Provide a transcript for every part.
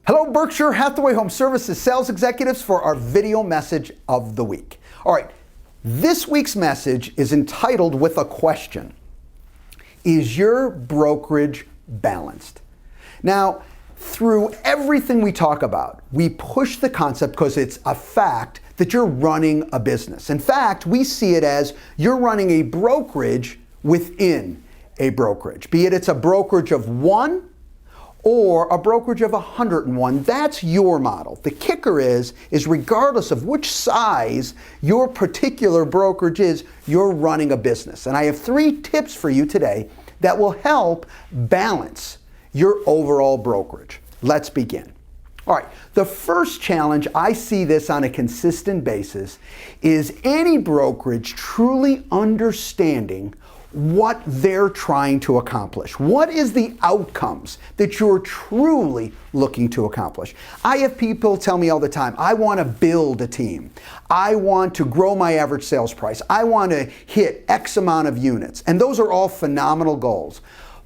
Hello, Berkshire Hathaway Home Services sales executives for our video message of the week. All right, this week's message is entitled with a question. Is your brokerage balanced? Now, through everything we talk about, we push the concept because it's a fact that you're running a business. In fact, we see it as you're running a brokerage within a brokerage, be it it's a brokerage of one or a brokerage of 101. That's your model. The kicker is regardless of which size your particular brokerage is, you're running a business. And I have 3 tips for you today that will help balance your overall brokerage. Let's begin. All right, the first challenge, I see this on a consistent basis, is any brokerage truly understanding what they're trying to accomplish. What is the outcomes that you're truly looking to accomplish? I have people tell me all the time, I want to build a team. I want to grow my average sales price. I want to hit X amount of units. And those are all phenomenal goals.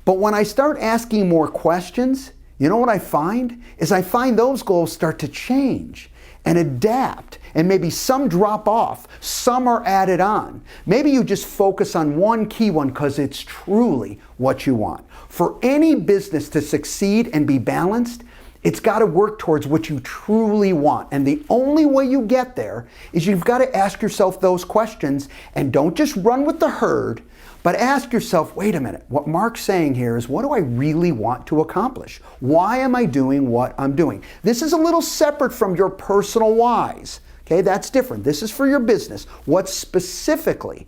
But when I start asking more questions, you know what I find? I find those goals start to change and adapt, and maybe some drop off, some are added on. Maybe you just focus on one key one because it's truly what you want. For any business to succeed and be balanced, it's got to work towards what you truly want. And the only way you get there is you've got to ask yourself those questions, and don't just run with the herd, but ask yourself, wait a minute, what Mark's saying here is, what do I really want to accomplish? Why am I doing what I'm doing? This is a little separate from your personal whys. Okay, that's different. This is for your business. What specific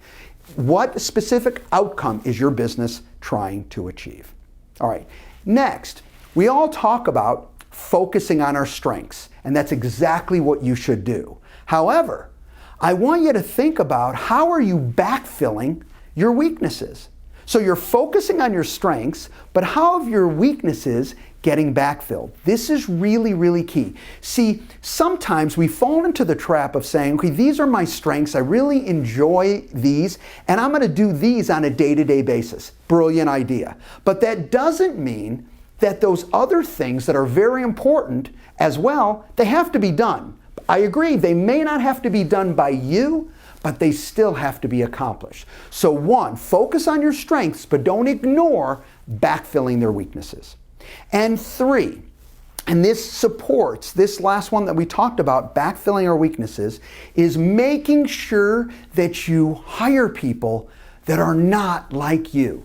outcome is your business trying to achieve? All right, next, we all talk about focusing on our strengths, and that's exactly what you should do. However, I want you to think about, how are you backfilling your weaknesses? So you're focusing on your strengths, but how have your weaknesses getting backfilled? This is really, really key. See, sometimes we fall into the trap of saying, okay, these are my strengths, I really enjoy these, and I'm going to do these on a day-to-day basis. Brilliant idea. But that doesn't mean that those other things that are very important as well, they have to be done. I agree, they may not have to be done by you, but they still have to be accomplished. So 1, focus on your strengths, but don't ignore backfilling their weaknesses. And 3, and this supports this last one that we talked about, backfilling our weaknesses, is making sure that you hire people that are not like you.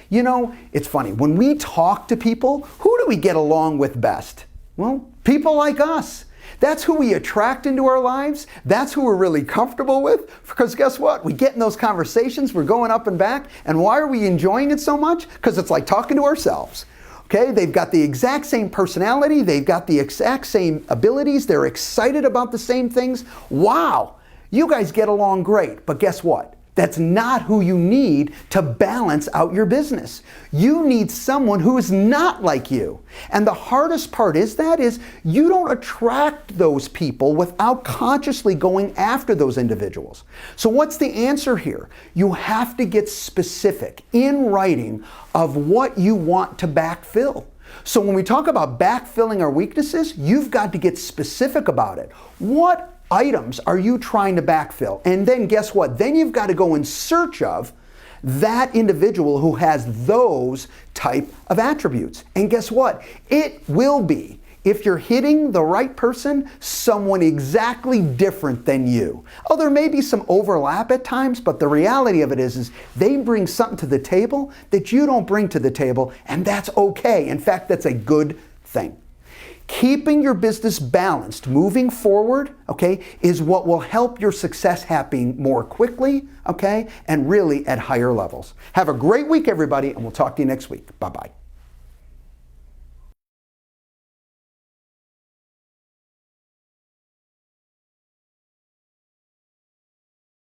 You know, it's funny, when we talk to people, who do we get along with best? Well, people like us. That's who we attract into our lives. That's who we're really comfortable with. Because guess what? We get in those conversations, we're going up and back. And why are we enjoying it so much? Because it's like talking to ourselves. Okay, they've got the exact same personality. They've got the exact same abilities. They're excited about the same things. Wow, you guys get along great. But guess what? That's not who you need to balance out your business. You need someone who is not like you. And the hardest part is you don't attract those people without consciously going after those individuals. So what's the answer here? You have to get specific in writing of what you want to backfill. So when we talk about backfilling our weaknesses, you've got to get specific about it. What items are you trying to backfill? And then guess what? Then you've got to go in search of that individual who has those type of attributes. And guess what? It will be, if you're hitting the right person, someone exactly different than you. Oh, there may be some overlap at times, but the reality of it is they bring something to the table that you don't bring to the table, and that's okay. In fact, that's a good thing. Keeping your business balanced moving forward, okay, is what will help your success happen more quickly, okay, and really at higher levels. Have a great week, everybody, and we'll talk to you next week. Bye-bye.